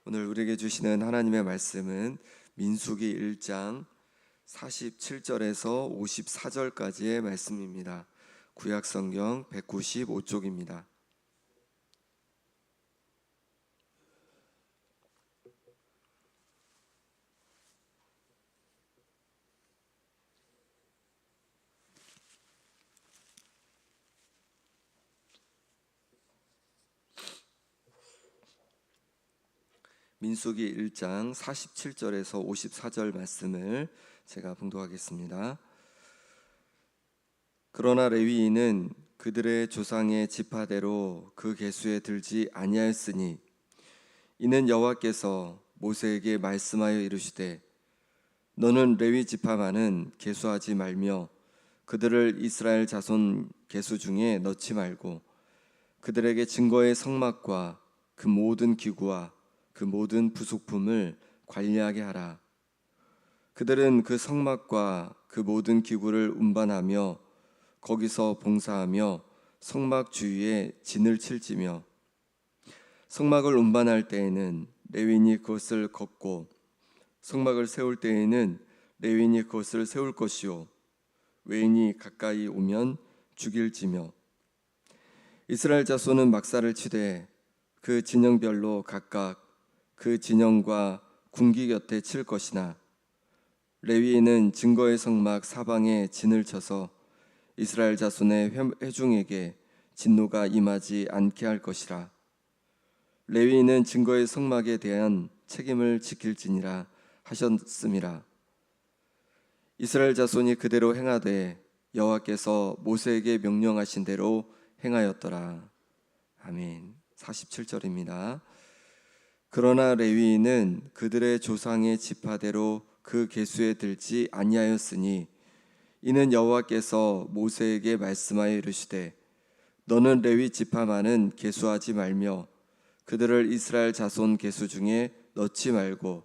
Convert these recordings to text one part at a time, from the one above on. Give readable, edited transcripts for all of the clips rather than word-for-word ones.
오늘 우리에게 주시는 하나님의 말씀은 민수기 1장 47절에서 54절까지의 말씀입니다. 구약성경 195쪽입니다. 민수기 1장 47절에서 54절 말씀을 제가 봉독하겠습니다. 그러나 레위인은 그들의 조상의 지파대로 그 계수에 들지 아니하였으니 이는 여호와께서 모세에게 말씀하여 이르시되 너는 레위 지파만은 계수하지 말며 그들을 이스라엘 자손 계수 중에 넣지 말고 그들에게 증거의 성막과 그 모든 기구와 그 모든 부속품을 관리하게 하라. 그들은 그 성막과 그 모든 기구를 운반하며 거기서 봉사하며 성막 주위에 진을 칠지며 성막을 운반할 때에는 레위인이 그것을 걷고 성막을 세울 때에는 레위인이 그것을 세울 것이요 외인이 가까이 오면 죽일지며 이스라엘 자손은 막사를 치되 그 진영별로 각각 그 진영과 궁기 곁에 칠 것이나 레위인은 증거의 성막 사방에 진을 쳐서 이스라엘 자손의 회중에게 진노가 임하지 않게 할 것이라. 레위인은 증거의 성막에 대한 책임을 지킬지니라 하셨음이라. 이스라엘 자손이 그대로 행하되 여호와께서 모세에게 명령하신 대로 행하였더라. 아멘. 47절입니다. 그러나 레위인은 그들의 조상의 지파대로 그 계수에 들지 아니하였으니 이는 여호와께서 모세에게 말씀하여 이르시되 너는 레위 지파만은 계수하지 말며 그들을 이스라엘 자손 계수 중에 넣지 말고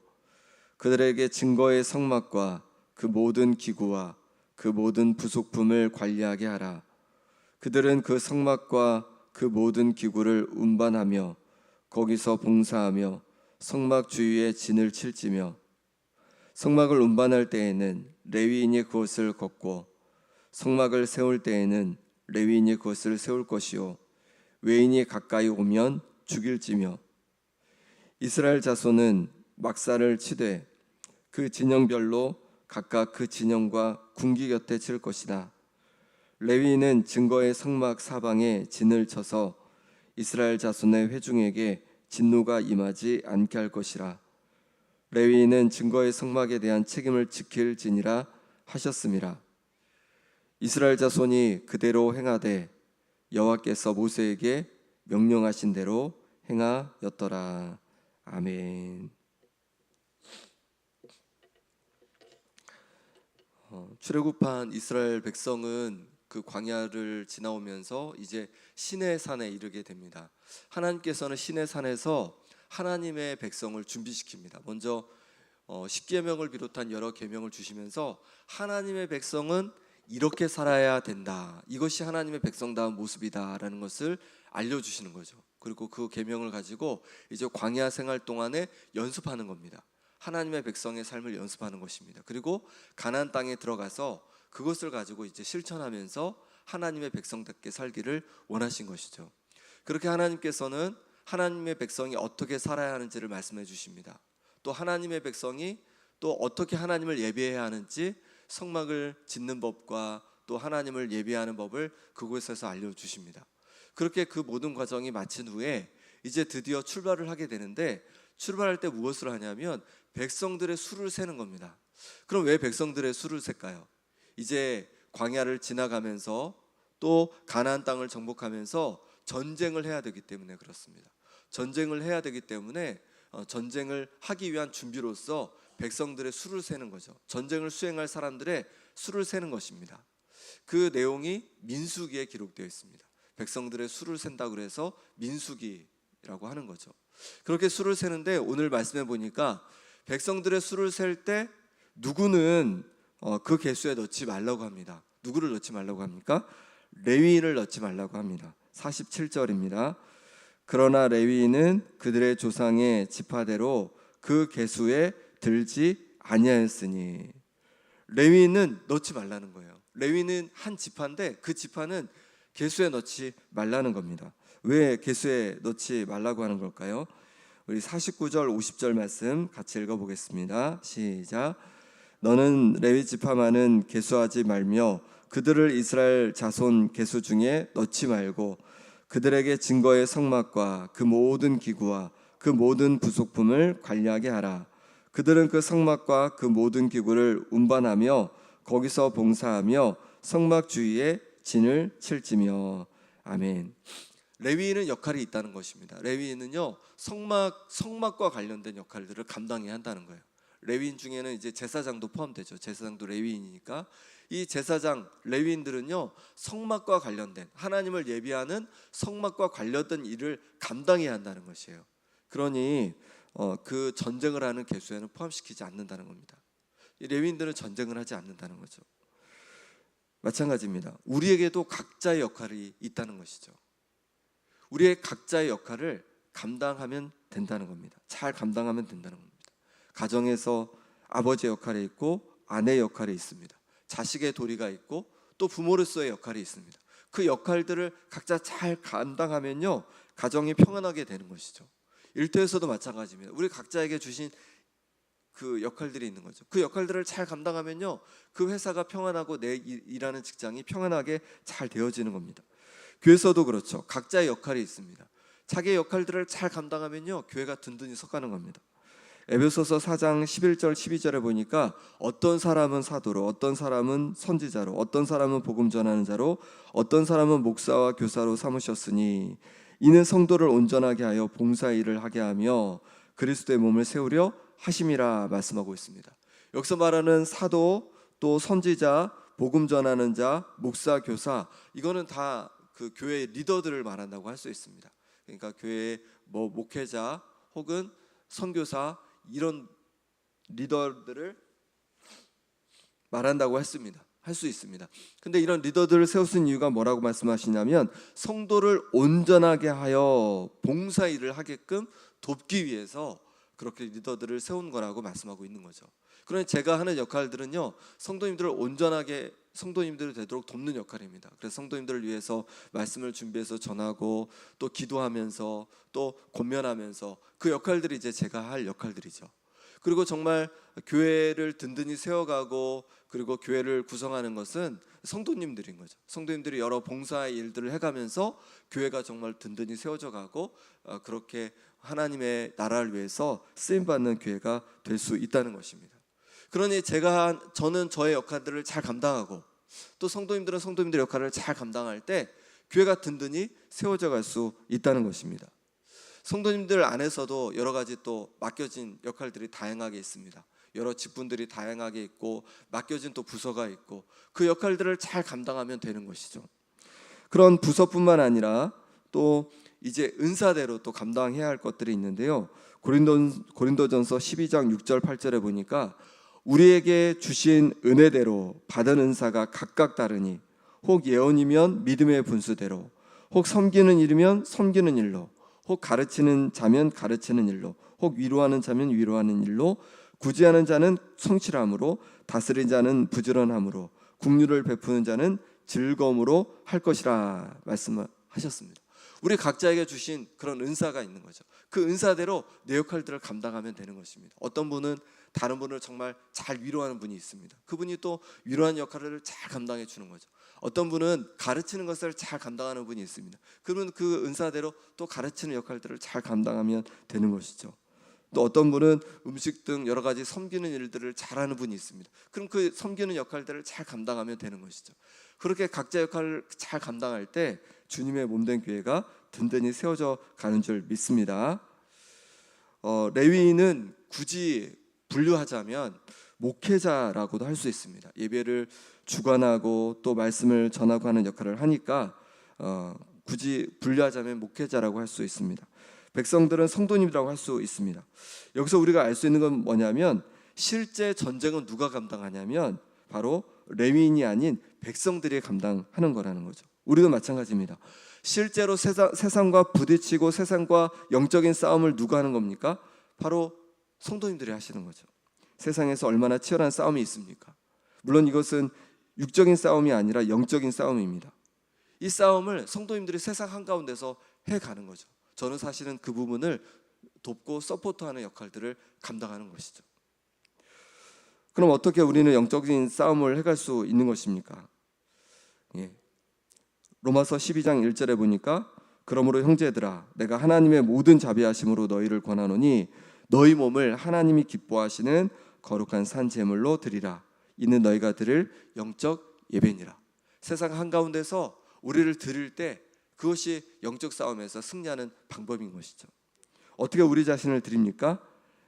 그들에게 증거의 성막과 그 모든 기구와 그 모든 부속품을 관리하게 하라. 그들은 그 성막과 그 모든 기구를 운반하며 거기서 봉사하며 성막 주위에 진을 칠지며 성막을 운반할 때에는 레위인이 그것을 걷고 성막을 세울 때에는 레위인이 그것을 세울 것이요 외인이 가까이 오면 죽일지며 이스라엘 자손은 막사를 치되 그 진영별로 각각 그 진영과 궁기 곁에 칠 것이다. 레위인은 증거의 성막 사방에 진을 쳐서 이스라엘 자손의 회중에게 진노가 임하지 않게 할 것이라. 레위인은 증거의 성막에 대한 책임을 지킬지니라 하셨음이라. 이스라엘 자손이 그대로 행하되 여호와께서 모세에게 명령하신 대로 행하였더라. 아멘. 출애굽한 이스라엘 백성은 그 광야를 지나오면서 이제 시내산에 이르게 됩니다. 하나님께서는 시내산에서 하나님의 백성을 준비시킵니다. 먼저 십계명을 비롯한 여러 계명을 주시면서 하나님의 백성은 이렇게 살아야 된다. 이것이 하나님의 백성다운 모습이다라는 것을 알려주시는 거죠. 그리고 그 계명을 가지고 이제 광야 생활 동안에 연습하는 겁니다. 하나님의 백성의 삶을 연습하는 것입니다. 그리고 가나안 땅에 들어가서 그것을 가지고 이제 실천하면서 하나님의 백성답게 살기를 원하신 것이죠. 그렇게 하나님께서는 하나님의 백성이 어떻게 살아야 하는지를 말씀해 주십니다. 또 하나님의 백성이 또 어떻게 하나님을 예배해야 하는지 성막을 짓는 법과 또 하나님을 예배하는 법을 그곳에서 알려주십니다. 그렇게 그 모든 과정이 마친 후에 이제 드디어 출발을 하게 되는데 출발할 때 무엇을 하냐면 백성들의 수를 세는 겁니다. 그럼 왜 백성들의 수를 셀까요? 이제 광야를 지나가면서 또 가나안 땅을 정복하면서 전쟁을 해야 되기 때문에 그렇습니다. 전쟁을 해야 되기 때문에 전쟁을 하기 위한 준비로서 백성들의 수를 세는 거죠. 전쟁을 수행할 사람들의 수를 세는 것입니다. 그 내용이 민수기에 기록되어 있습니다. 백성들의 수를 센다고 해서 민수기라고 하는 거죠. 그렇게 수를 세는데 오늘 말씀해 보니까 백성들의 수를 셀 때 누구는 그 계수에 넣지 말라고 합니다. 누구를 넣지 말라고 합니까? 레위인을 넣지 말라고 합니다. 47절입니다. 그러나 레위인은 그들의 조상의 지파대로 그 계수에 들지 아니하였으니. 레위인은 넣지 말라는 거예요. 레위인은 한 지파인데 그 지파는 계수에 넣지 말라는 겁니다. 왜 계수에 넣지 말라고 하는 걸까요? 우리 49절 50절 말씀 같이 읽어보겠습니다. 시작. 너는 레위 지파만은 계수하지 말며 그들을 이스라엘 자손 계수 중에 넣지 말고 그들에게 증거의 성막과 그 모든 기구와 그 모든 부속품을 관리하게 하라. 그들은 그 성막과 그 모든 기구를 운반하며 거기서 봉사하며 성막 주위에 진을 칠지며. 아멘. 레위인은 역할이 있다는 것입니다. 레위인은요 성막과 관련된 역할들을 감당해야 한다는 거예요. 레위인 중에는 이제 제사장도 포함되죠. 제사장도 레위인이니까 이 제사장 레위인들은요 성막과 관련된 하나님을 예비하는 성막과 관련된 일을 감당해야 한다는 것이에요. 그러니 그 전쟁을 하는 계수에는 포함시키지 않는다는 겁니다. 이 레위인들은 전쟁을 하지 않는다는 거죠. 마찬가지입니다. 우리에게도 각자의 역할이 있다는 것이죠. 우리의 각자의 역할을 감당하면 된다는 겁니다. 잘 감당하면 된다는 겁니다. 가정에서 아버지의 역할이 있고 아내의 역할이 있습니다. 자식의 도리가 있고 또 부모로서의 역할이 있습니다. 그 역할들을 각자 잘 감당하면요 가정이 평안하게 되는 것이죠. 일터에서도 마찬가지입니다. 우리 각자에게 주신 그 역할들이 있는 거죠. 그 역할들을 잘 감당하면요 그 회사가 평안하고 내 일하는 직장이 평안하게 잘 되어지는 겁니다. 교회에서도 그렇죠. 각자의 역할이 있습니다. 자기의 역할들을 잘 감당하면요 교회가 든든히 서가는 겁니다. 에베소서 4장 11절 12절에 보니까 어떤 사람은 사도로, 어떤 사람은 선지자로, 어떤 사람은 복음 전하는 자로, 어떤 사람은 목사와 교사로 삼으셨으니 이는 성도를 온전하게 하여 봉사 일을 하게 하며 그리스도의 몸을 세우려 하심이라 말씀하고 있습니다. 여기서 말하는 사도, 또 선지자, 복음 전하는 자, 목사, 교사, 이거는 다 그 교회의 리더들을 말한다고 할 수 있습니다. 그러니까 교회의 목회자 혹은 선교사 이런 리더들을 말한다고 할 수 있습니다. 근데 이런 리더들을 세우신 이유가 뭐라고 말씀하시냐면 성도를 온전하게 하여 봉사 일을 하게끔 돕기 위해서 그렇게 리더들을 세운 거라고 말씀하고 있는 거죠. 그러니 제가 하는 역할들은요 성도님들을 온전하게 성도님들이 되도록 돕는 역할입니다. 그래서 성도님들을 위해서 말씀을 준비해서 전하고 또 기도하면서 또 권면하면서 그 역할들이 이제 제가 할 역할들이죠. 그리고 정말 교회를 든든히 세워가고 그리고 교회를 구성하는 것은 성도님들인 거죠. 성도님들이 여러 봉사의 일들을 해가면서 교회가 정말 든든히 세워져 가고 그렇게 하나님의 나라를 위해서 쓰임받는 교회가 될 수 있다는 것입니다. 그러니 저는 저의 역할들을 잘 감당하고 또 성도님들은 성도님들의 역할을 잘 감당할 때 교회가 든든히 세워져 갈 수 있다는 것입니다. 성도님들 안에서도 여러 가지 또 맡겨진 역할들이 다양하게 있습니다. 여러 직분들이 다양하게 있고 맡겨진 또 부서가 있고 그 역할들을 잘 감당하면 되는 것이죠. 그런 부서뿐만 아니라 또 이제 은사대로 또 감당해야 할 것들이 있는데요. 고린도전서 12장 6절 8절에 보니까 우리에게 주신 은혜대로 받은 은사가 각각 다르니 혹 예언이면 믿음의 분수대로 혹 섬기는 일이면 섬기는 일로 혹 가르치는 자면 가르치는 일로 혹 위로하는 자면 위로하는 일로 구제하는 자는 성실함으로 다스리는 자는 부지런함으로 긍휼을 베푸는 자는 즐거움으로 할 것이라 말씀하셨습니다. 우리 각자에게 주신 그런 은사가 있는 거죠. 그 은사대로 내 역할들을 감당하면 되는 것입니다. 어떤 분은 다른 분을 정말 잘 위로하는 분이 있습니다. 그분이 또 위로하는 역할을 잘 감당해 주는 거죠. 어떤 분은 가르치는 것을 잘 감당하는 분이 있습니다. 그러면 그 은사대로 또 가르치는 역할들을 잘 감당하면 되는 것이죠. 또 어떤 분은 음식 등 여러 가지 섬기는 일들을 잘하는 분이 있습니다. 그럼 그 섬기는 역할들을 잘 감당하면 되는 것이죠. 그렇게 각자 역할을 잘 감당할 때 주님의 몸된 교회가 든든히 세워져 가는 줄 믿습니다. 레위인은 굳이 분류하자면 목회자라고도 할 수 있습니다. 예배를 주관하고 또 말씀을 전하고 하는 역할을 하니까 굳이 분류하자면 목회자라고 할 수 있습니다. 백성들은 성도님이라고 할 수 있습니다. 여기서 우리가 알 수 있는 건 뭐냐면 실제 전쟁은 누가 감당하냐면 바로 레위인이 아닌 백성들이 감당하는 거라는 거죠. 우리도 마찬가지입니다. 실제로 세상과 부딪히고 세상과 영적인 싸움을 누가 하는 겁니까? 바로 성도님들이 하시는 거죠. 세상에서 얼마나 치열한 싸움이 있습니까? 물론 이것은 육적인 싸움이 아니라 영적인 싸움입니다. 이 싸움을 성도님들이 세상 한가운데서 해가는 거죠. 저는 사실은 그 부분을 돕고 서포트하는 역할들을 감당하는 것이죠. 그럼 어떻게 우리는 영적인 싸움을 해갈 수 있는 것입니까? 로마서 12장 1절에 보니까 그러므로 형제들아 내가 하나님의 모든 자비하심으로 너희를 권하노니 너희 몸을 하나님이 기뻐하시는 거룩한 산 제물로 드리라. 이는 너희가 드릴 영적 예배니라. 세상 한가운데서 우리를 드릴 때 그것이 영적 싸움에서 승리하는 방법인 것이죠. 어떻게 우리 자신을 드립니까?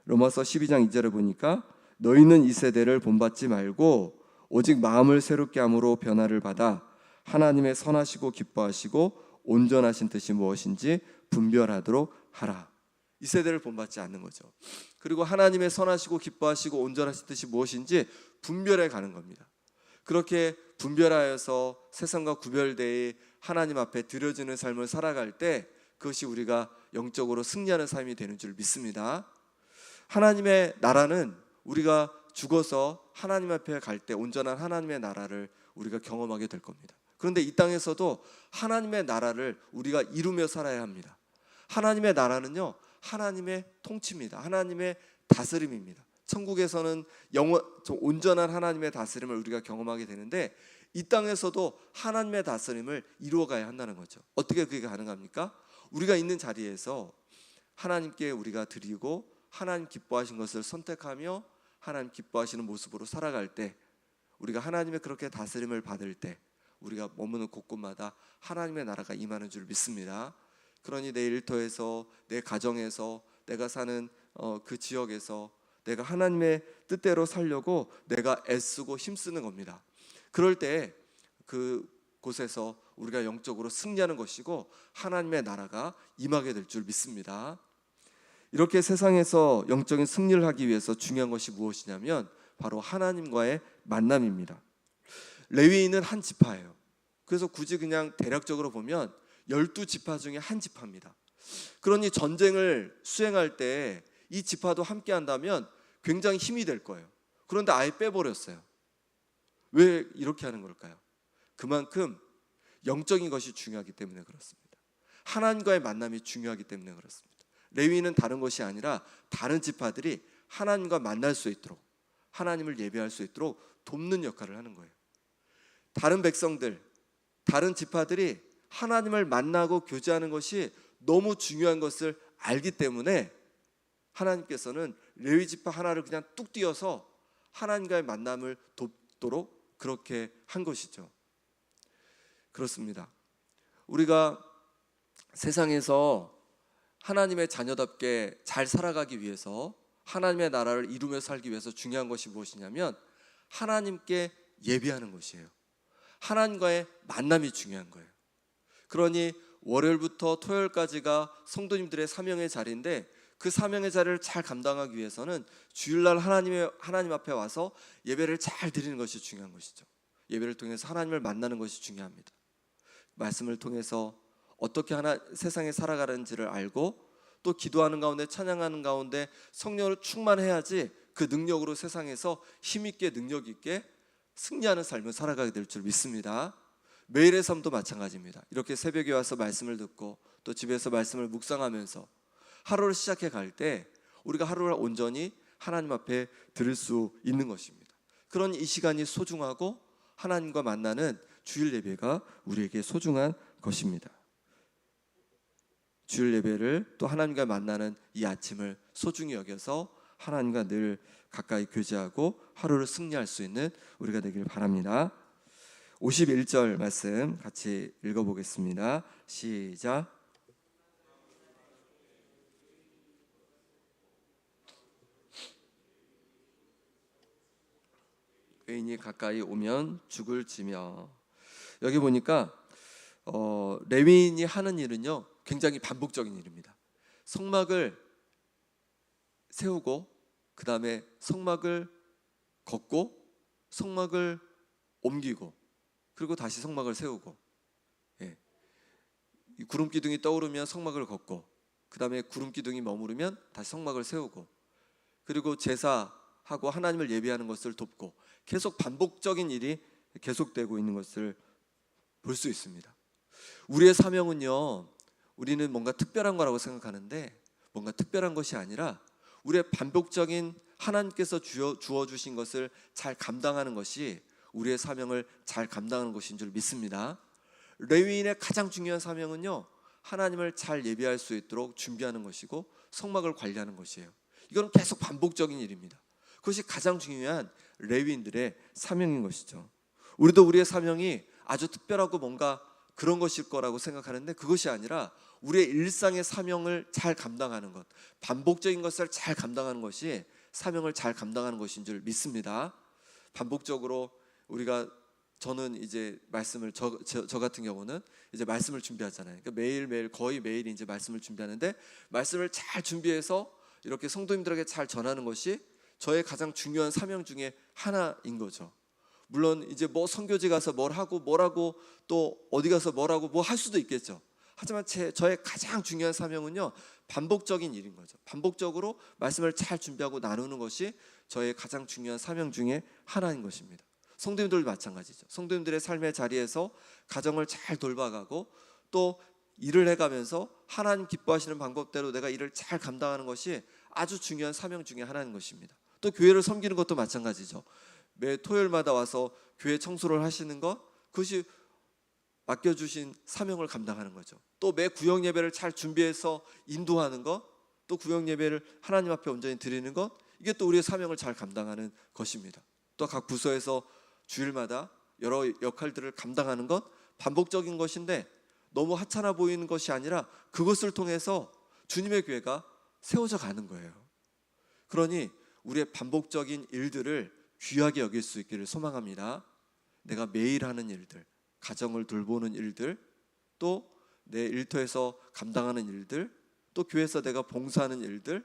로마서 12장 2절에 보니까 너희는 이 세대를 본받지 말고 오직 마음을 새롭게 함으로 변화를 받아 하나님의 선하시고 기뻐하시고 온전하신 뜻이 무엇인지 분별하도록 하라. 이 세대를 본받지 않는 거죠. 그리고 하나님의 선하시고 기뻐하시고 온전하신 뜻이 무엇인지 분별해 가는 겁니다. 그렇게 분별하여서 세상과 구별되어 하나님 앞에 드려지는 삶을 살아갈 때 그것이 우리가 영적으로 승리하는 삶이 되는 줄 믿습니다. 하나님의 나라는 우리가 죽어서 하나님 앞에 갈 때 온전한 하나님의 나라를 우리가 경험하게 될 겁니다. 그런데 이 땅에서도 하나님의 나라를 우리가 이루며 살아야 합니다. 하나님의 나라는요, 하나님의 통치입니다. 하나님의 다스림입니다. 천국에서는 온전한 하나님의 다스림을 우리가 경험하게 되는데 이 땅에서도 하나님의 다스림을 이루어가야 한다는 거죠. 어떻게 그게 가능합니까? 우리가 있는 자리에서 하나님께 우리가 드리고 하나님 기뻐하신 것을 선택하며 하나님 기뻐하시는 모습으로 살아갈 때, 우리가 하나님의 그렇게 다스림을 받을 때 우리가 머무는 곳곳마다 하나님의 나라가 임하는 줄 믿습니다. 그러니 내 일터에서, 내 가정에서, 내가 사는 그 지역에서 내가 하나님의 뜻대로 살려고 내가 애쓰고 힘쓰는 겁니다. 그럴 때 그 곳에서 우리가 영적으로 승리하는 것이고 하나님의 나라가 임하게 될 줄 믿습니다. 이렇게 세상에서 영적인 승리를 하기 위해서 중요한 것이 무엇이냐면 바로 하나님과의 만남입니다. 레위인은 한 지파예요. 그래서 굳이 그냥 대략적으로 보면 12지파 중에 한 지파입니다. 그러니 전쟁을 수행할 때 이 지파도 함께 한다면 굉장히 힘이 될 거예요. 그런데 아예 빼버렸어요. 왜 이렇게 하는 걸까요? 그만큼 영적인 것이 중요하기 때문에 그렇습니다. 하나님과의 만남이 중요하기 때문에 그렇습니다. 레위인은 다른 것이 아니라 다른 지파들이 하나님과 만날 수 있도록, 하나님을 예배할 수 있도록 돕는 역할을 하는 거예요. 다른 백성들, 다른 지파들이 하나님을 만나고 교제하는 것이 너무 중요한 것을 알기 때문에 하나님께서는 레위 지파 하나를 그냥 뚝 띄어서 하나님과의 만남을 돕도록 그렇게 한 것이죠. 그렇습니다. 우리가 세상에서 하나님의 자녀답게 잘 살아가기 위해서, 하나님의 나라를 이루며 살기 위해서 중요한 것이 무엇이냐면 하나님께 예배하는 것이에요. 하나님과의 만남이 중요한 거예요. 그러니 월요일부터 토요일까지가 성도님들의 사명의 자리인데 그 사명의 자리를 잘 감당하기 위해서는 주일날 하나님 앞에 와서 예배를 잘 드리는 것이 중요한 것이죠. 예배를 통해서 하나님을 만나는 것이 중요합니다. 말씀을 통해서 어떻게 세상에 살아가는지를 알고 또 기도하는 가운데, 찬양하는 가운데 성령으로 충만해야지 그 능력으로 세상에서 힘있게, 능력 있게 승리하는 삶을 살아가게 될 줄 믿습니다. 매일의 삶도 마찬가지입니다. 이렇게 새벽에 와서 말씀을 듣고 또 집에서 말씀을 묵상하면서 하루를 시작해 갈 때 우리가 하루를 온전히 하나님 앞에 드릴 수 있는 것입니다. 그런 이 시간이 소중하고 하나님과 만나는 주일 예배가 우리에게 소중한 것입니다. 주일 예배를 또 하나님과 만나는 이 아침을 소중히 여겨서 하나님과 늘 가까이 교제하고 하루를 승리할 수 있는 우리가 되길 바랍니다. 51절 말씀 같이 읽어보겠습니다. 시작. 의인이 가까이 오면 죽을 지며. 여기 보니까 레위인이 하는 일은요 굉장히 반복적인 일입니다. 성막을 세우고 그 다음에 성막을 걷고 성막을 옮기고 그리고 다시 성막을 세우고, 이 구름 기둥이 떠오르면 성막을 걷고, 그 다음에 구름 기둥이 머무르면 다시 성막을 세우고, 그리고 제사하고 하나님을 예배하는 것을 돕고, 계속 반복적인 일이 계속되고 있는 것을 볼 수 있습니다. 우리의 사명은요, 우리는 뭔가 특별한 거라고 생각하는데 뭔가 특별한 것이 아니라 우리의 반복적인 하나님께서 주어주신 것을 잘 감당하는 것이 우리의 사명을 잘 감당하는 것인 줄 믿습니다. 레위인의 가장 중요한 사명은요, 하나님을 잘 예배할 수 있도록 준비하는 것이고 성막을 관리하는 것이에요. 이건 계속 반복적인 일입니다. 그것이 가장 중요한 레위인들의 사명인 것이죠. 우리도 우리의 사명이 아주 특별하고 뭔가 그런 것일 거라고 생각하는데 그것이 아니라 우리의 일상의 사명을 잘 감당하는 것, 반복적인 것을 잘 감당하는 것이 사명을 잘 감당하는 것인 줄 믿습니다. 반복적으로 저는 이제 말씀을 저 같은 경우는 이제 말씀을 준비하잖아요. 그러니까 매일매일 거의 매일 이제 말씀을 준비하는데, 말씀을 잘 준비해서 이렇게 성도님들에게 잘 전하는 것이 저의 가장 중요한 사명 중에 하나인 거죠. 물론 이제 뭐 선교지 가서 뭐라고 또 어디 가서 뭐라고 뭐 할 수도 있겠죠. 하지만 저의 가장 중요한 사명은요, 반복적인 일인 거죠. 반복적으로 말씀을 잘 준비하고 나누는 것이 저의 가장 중요한 사명 중에 하나인 것입니다. 성도님들도 마찬가지죠. 성도님들의 삶의 자리에서 가정을 잘 돌봐가고 또 일을 해가면서 하나님 기뻐하시는 방법대로 내가 일을 잘 감당하는 것이 아주 중요한 사명 중에 하나인 것입니다. 또 교회를 섬기는 것도 마찬가지죠. 매 토요일마다 와서 교회 청소를 하시는 것, 그것이 맡겨주신 사명을 감당하는 거죠. 또 매 구역 예배를 잘 준비해서 인도하는 것, 또 구역 예배를 하나님 앞에 온전히 드리는 것, 이게 또 우리의 사명을 잘 감당하는 것입니다. 또 각 부서에서 주일마다 여러 역할들을 감당하는 것, 반복적인 것인데 너무 하찮아 보이는 것이 아니라 그것을 통해서 주님의 교회가 세워져 가는 거예요. 그러니 우리의 반복적인 일들을 귀하게 여길 수 있기를 소망합니다. 내가 매일 하는 일들, 가정을 돌보는 일들, 또 내 일터에서 감당하는 일들, 또 교회에서 내가 봉사하는 일들,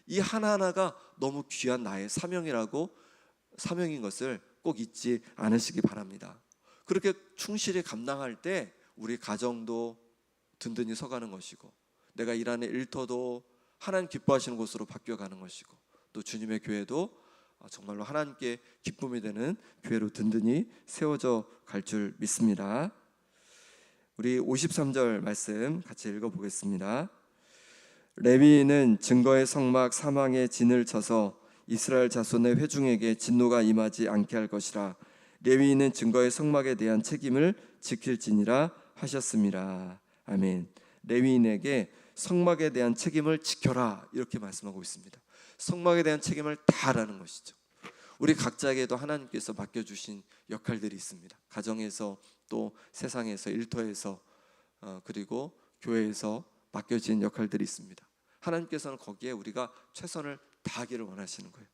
이 하나하나가 너무 귀한 나의 사명인 것을 꼭 잊지 않으시기 바랍니다. 그렇게 충실히 감당할 때 우리 가정도 든든히 서가는 것이고, 내가 일하는 일터도 하나님 기뻐하시는 곳으로 바뀌어가는 것이고, 또 주님의 교회도 정말로 하나님께 기쁨이 되는 교회로 든든히 세워져 갈 줄 믿습니다. 우리 53절 말씀 같이 읽어보겠습니다. 레위인은 증거의 성막 사망의 진을 쳐서 이스라엘 자손의 회중에게 진노가 임하지 않게 할 것이라. 레위인은 증거의 성막에 대한 책임을 지킬지니라 하셨습니다. 아멘. 레위인에게 성막에 대한 책임을 지켜라, 이렇게 말씀하고 있습니다. 성막에 대한 책임을 다하라는 것이죠. 우리 각자에게도 하나님께서 맡겨주신 역할들이 있습니다. 가정에서, 또 세상에서, 일터에서, 그리고 교회에서 맡겨진 역할들이 있습니다. 하나님께서는 거기에 우리가 최선을 다하기를 원하시는 거예요.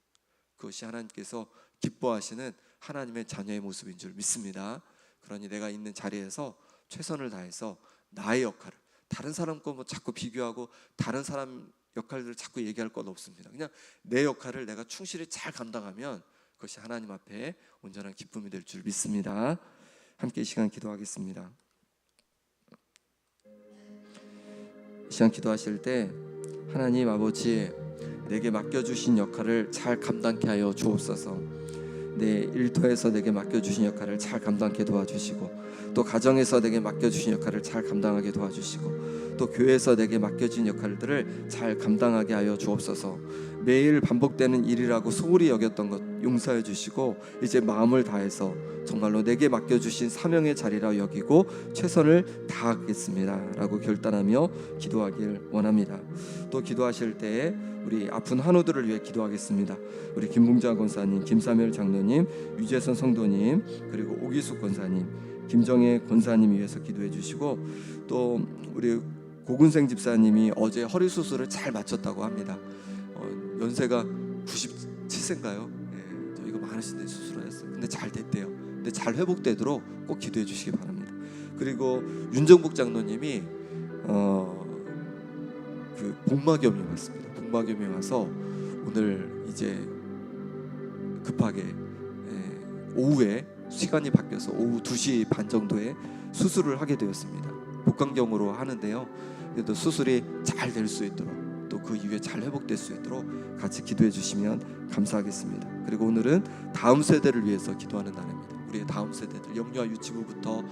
그것이 하나님께서 기뻐하시는 하나님의 자녀의 모습인 줄 믿습니다. 그러니 내가 있는 자리에서 최선을 다해서 나의 역할을, 다른 사람 거 뭐 자꾸 비교하고 다른 사람 역할들을 자꾸 얘기할 건 없습니다. 그냥 내 역할을 내가 충실히 잘 감당하면 그것이 하나님 앞에 온전한 기쁨이 될 줄 믿습니다. 함께 이 시간 기도하겠습니다. 이 시간 기도하실 때 하나님 아버지, 내게 맡겨주신 역할을 잘 감당케 하여 주옵소서. 내 일터에서 내게 맡겨주신 역할을 잘 감당케 도와주시고, 또 가정에서 내게 맡겨주신 역할을 잘 감당하게 도와주시고, 또 교회에서 내게 맡겨진 역할들을 잘 감당하게 하여 주옵소서. 매일 반복되는 일이라고 소홀히 여겼던 것 용서해 주시고, 이제 마음을 다해서 정말로 내게 맡겨주신 사명의 자리라 여기고 최선을 다하겠습니다 라고 결단하며 기도하길 원합니다. 또 기도하실 때에 우리 아픈 한우들을 위해 기도하겠습니다. 우리 김봉자 권사님, 김사멸 장로님, 유재선 성도님, 그리고 오기숙 권사님, 김정혜 권사님 위해서 기도해 주시고, 또 우리 고근생 집사님이 어제 허리 수술을 잘 마쳤다고 합니다. 연세가 97세인가요? 네, 저희가 많으신데 수술을 했어요. 근데 잘 됐대요. 근데 잘 회복되도록 꼭 기도해 주시기 바랍니다. 그리고 윤정복 장로님이 그 복막염이 왔습니다. 복막염이 와서 오늘 이제 급하게 오후에 시간이 바뀌어서 오후 2시 반 정도에 수술을 하게 되었습니다. 복강경으로 하는데요. 그래도 수술이 잘 될 수 있도록 또 그 이후에 잘 회복될 수 있도록 같이 기도해 주시면 감사하겠습니다. 그리고 오늘은 다음 세대를 위해서 기도하는 날입니다. 우리의 다음 세대들, 영유아 유치부부터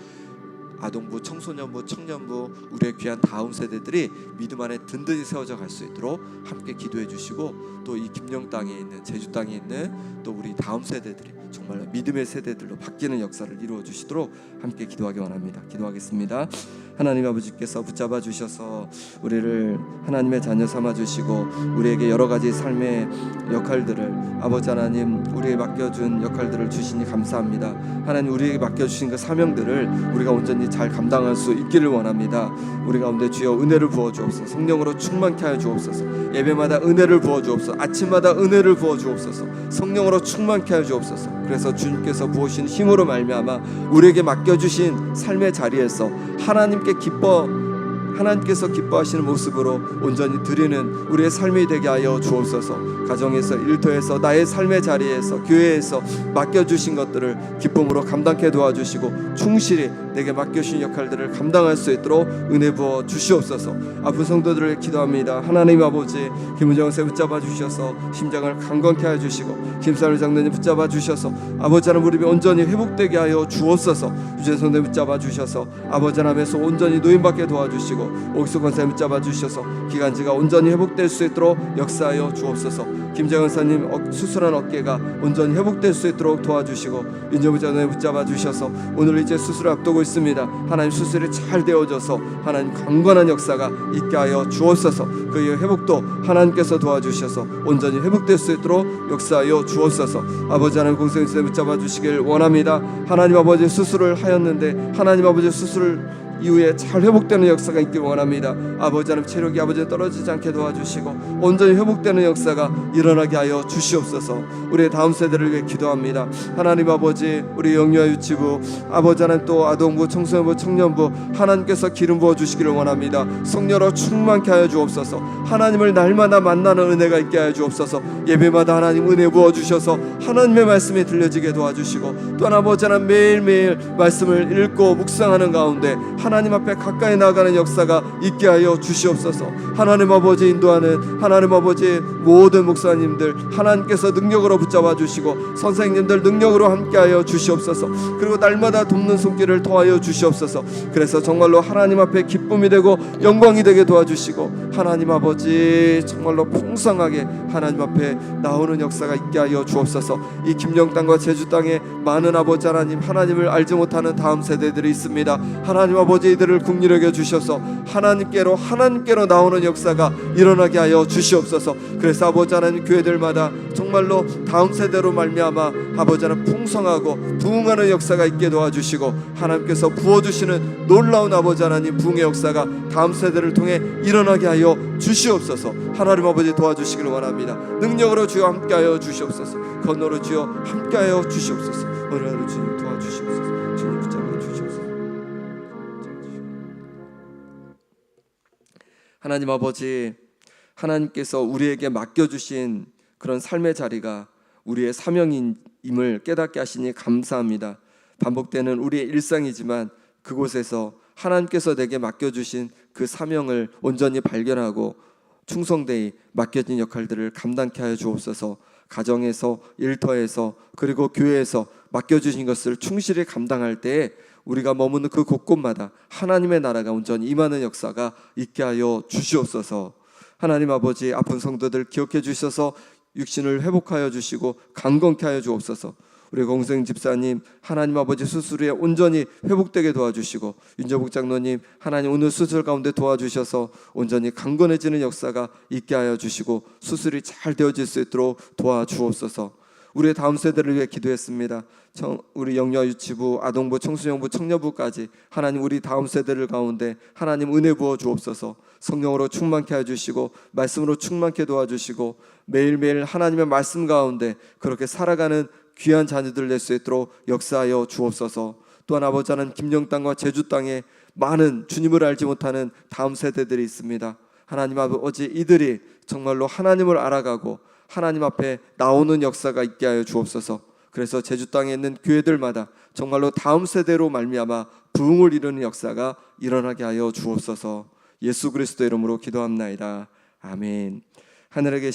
아동부, 청소년부, 청년부, 우리의 귀한 다음 세대들이 믿음 안에 든든히 세워져 갈 수 있도록 함께 기도해 주시고, 또 이 김영 땅에 있는, 제주 땅에 있는 또 우리 다음 세대들이 정말 믿음의 세대들로 바뀌는 역사를 이루어 주시도록 함께 기도하기 원합니다. 기도하겠습니다. 하나님 아버지께서 붙잡아 주셔서 우리를 하나님의 자녀 삼아 주시고, 우리에게 여러 가지 삶의 역할들을, 아버지 하나님 우리에게 맡겨준 역할들을 주시니 감사합니다. 하나님 우리에게 맡겨주신 그 사명들을 우리가 온전히 잘 감당할 수 있기를 원합니다. 우리 가운데 주여 은혜를 부어 주옵소서. 성령으로 충만케 하여 주옵소서. 예배마다 은혜를 부어 주옵소서. 아침마다 은혜를 부어 주옵소서. 성령으로 충만케 하여 주옵소서. 그래서 주님께서 부으신 힘으로 말미암아 우리에게 맡겨주신 삶의 자리에서 하나님께서 기뻐하시는 모습으로 온전히 드리는 우리의 삶이 되게 하여 주옵소서. 가정에서, 일터에서, 나의 삶의 자리에서, 교회에서 맡겨주신 것들을 기쁨으로 감당케 도와주시고, 충실히 내게 맡겨주신 역할들을 감당할 수 있도록 은혜 부어 주시옵소서. 아픈 성도들을 기도합니다. 하나님 아버지, 김은정 선생 붙잡아 주셔서 심장을 강건케 하여 주시고, 김사를 장로님 붙잡아 주셔서 아버지 하나님 무릎이 온전히 회복되게 하여 주옵소서. 유재 선생 붙잡아 주셔서 아버지 하나님에서 온전히 노인받게 도와주시고, 옥수 권사님 붙잡아 주셔서 기관지가 온전히 회복될 수 있도록 역사하여 주옵소서. 김재원 사님 수술한 어깨가 온전히 회복될 수 있도록 도와주시고, 윤정부 장로님 붙잡아 주셔서 오늘 이제 수술을 앞두고 있습니다. 하나님 수술이 잘 되어져서 하나님 강건한 역사가 있게 하여 주옵소서. 그의 회복도 하나님께서 도와주셔서 온전히 회복될 수 있도록 역사하여 주옵소서. 아버지 하나님 공생수에 붙잡아 주시길 원합니다. 하나님 아버지 수술을 하였는데 하나님 아버지 수술을 이후에 잘 회복되는 역사가 있길 원합니다. 아버지 하나님 체력이 아버지 떨어지지 않게 도와주시고 온전히 회복되는 역사가 일어나게 하여 주시옵소서. 우리의 다음 세대를 위해 기도합니다. 하나님 아버지, 우리 영유아 유치부, 아버지 하나님 또 아동부, 청소년부, 청년부 하나님께서 기름 부어 주시기를 원합니다. 성령으로 충만케 하여 주옵소서. 하나님을 날마다 만나는 은혜가 있게 하여 주옵소서. 예배마다 하나님 은혜 부어 주셔서 하나님의 말씀이 들려지게 도와주시고, 또 아버지 하나님 매일매일 말씀을 읽고 묵상하는 가운데 하나님 앞에 가까이 나가는 역사가 있게 하여 주시옵소서. 하나님 아버지 인도하는 하나님 아버지 모든 목사님들 하나님께서 능력으로 붙잡아 주시고, 선생님들 능력으로 함께하여 주시옵소서. 그리고 날마다 돕는 손길을 더하여 주시옵소서. 그래서 정말로 하나님 앞에 기쁨이 되고 영광이 되게 도와주시고, 하나님 아버지 정말로 풍성하게 하나님 앞에 나오는 역사가 있게 하여 주옵소서. 이 김영 땅과 제주 땅에 많은 아버지 하나님, 하나님을 알지 못하는 다음 세대들이 있습니다. 하나님 아버지 이들을 긍휼하게 주셔서 하나님께로 나오는 역사가 일어나게 하여 주시옵소서. 그래서 아버지 하나님 교회들마다 정말로 다음 세대로 말미암아 아버지 하나님 풍성하고 부흥하는 역사가 있게 도와주시고, 하나님께서 부어주시는 놀라운 아버지 하나님 부흥의 역사가 다음 세대를 통해 일어나게 하여 주시옵소서. 하나님 아버지 도와주시길 원합니다. 능력으로 주여 함께하여 주시옵소서. 건너로 주여 함께하여 주시옵소서. 오늘 하루 주님 도와주시옵소서. 주님 붙잡아 주시옵소서. 하나님 아버지, 하나님께서 우리에게 맡겨주신 그런 삶의 자리가 우리의 사명임을 깨닫게 하시니 감사합니다. 반복되는 우리의 일상이지만 그곳에서 하나님께서 내게 맡겨주신 그 사명을 온전히 발견하고 충성되이 맡겨진 역할들을 감당케 하여 주옵소서. 가정에서, 일터에서, 그리고 교회에서 맡겨주신 것을 충실히 감당할 때에 우리가 머무는 그 곳곳마다 하나님의 나라가 온전히 임하는 역사가 있게 하여 주시옵소서. 하나님 아버지, 아픈 성도들 기억해 주셔서 육신을 회복하여 주시고 강건케 하여 주옵소서. 우리 공생 집사님 하나님 아버지 수술에 온전히 회복되게 도와주시고, 윤정복 장로님 하나님 오늘 수술 가운데 도와주셔서 온전히 강건해지는 역사가 있게 하여 주시고 수술이 잘 되어질 수 있도록 도와주옵소서. 우리의 다음 세대를 위해 기도했습니다. 우리 영유아 유치부, 아동부, 청소년부, 청년부까지 하나님 우리 다음 세대를 가운데 하나님 은혜 부어 주옵소서. 성령으로 충만케 해주시고 말씀으로 충만케 도와주시고 매일매일 하나님의 말씀 가운데 그렇게 살아가는 귀한 자녀들 낼 수 있도록 역사하여 주옵소서. 또한 아버지 하나님 김영 땅과 제주 땅에 많은 주님을 알지 못하는 다음 세대들이 있습니다. 하나님 아버지, 이들이 정말로 하나님을 알아가고 하나님 앞에 나오는 역사가 있게 하여 주옵소서. 그래서 제주 땅에 있는 교회들마다 정말로 다음 세대로 말미암아 부흥을 이루는 역사가 일어나게 하여 주옵소서. 예수 그리스도 이름으로 기도합나이다. 아멘. 하늘에 계신